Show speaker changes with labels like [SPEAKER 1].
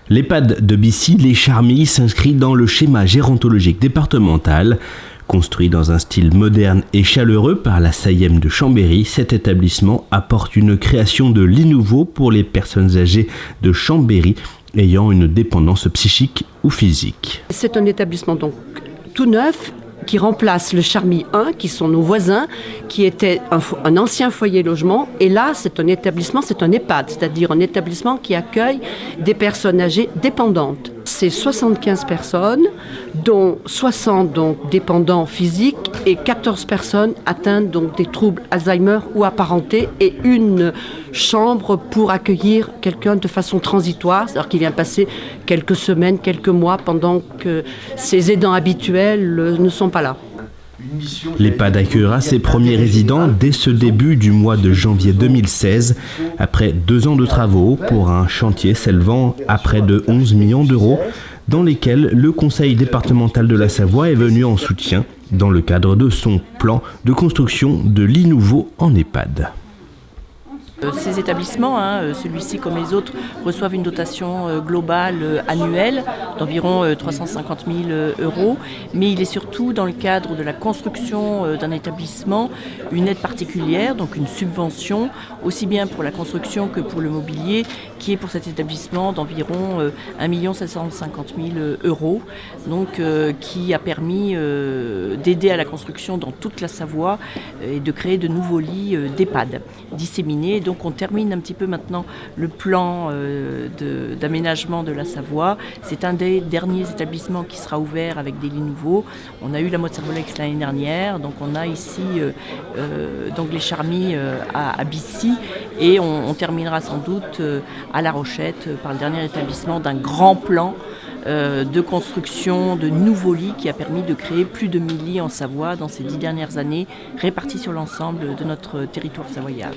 [SPEAKER 1] L'EHPAD de Bissy, Les Charmilles, s'inscrit dans le schéma gérontologique départemental. Construit dans un style moderne et chaleureux par la SAIEM de Chambéry, cet établissement apporte une création de lits nouveaux pour les personnes âgées de Chambéry ayant une dépendance psychique ou physique.
[SPEAKER 2] C'est un établissement donc tout neuf qui remplace le Charmilles 1, qui sont nos voisins, qui était un ancien foyer logement. Et là, c'est un établissement, c'est un EHPAD, c'est-à-dire un établissement qui accueille des personnes âgées dépendantes. C'est 75 personnes, dont 60 donc, dépendants physiques et 14 personnes atteintes donc, des troubles Alzheimer ou apparentés, et une chambre pour accueillir quelqu'un de façon transitoire, c'est-à-dire qu'il vient passer quelques semaines, quelques mois pendant que ses aidants habituels ne sont pas là.
[SPEAKER 1] L'EHPAD accueillera ses premiers résidents dès ce début du mois de janvier 2016, après 2 ans de travaux pour un chantier s'élevant à près de 11 millions d'euros, dans lesquels le Conseil départemental de la Savoie est venu en soutien dans le cadre de son plan de construction de lits nouveaux en EHPAD.
[SPEAKER 3] Ces établissements, celui-ci comme les autres, reçoivent une dotation globale annuelle d'environ 350 000 euros, mais il est surtout dans le cadre de la construction d'un établissement une aide particulière, donc une subvention, aussi bien pour la construction que pour le mobilier, qui est pour cet établissement d'environ 1 750 000 euros, donc qui a permis d'aider à la construction dans toute la Savoie et de créer de nouveaux lits d'EHPAD disséminés. Donc on termine un petit peu maintenant le plan d'aménagement de la Savoie. C'est un des derniers établissements qui sera ouvert avec des lits nouveaux. On a eu la Mozarbolex l'année dernière, donc on a ici donc les Charmilles à Bissy, et on terminera sans doute à La Rochette par le dernier établissement d'un grand plan de construction de nouveaux lits qui a permis de créer plus de 1000 lits en Savoie dans ces 10 dernières années, répartis sur l'ensemble de notre territoire savoyard.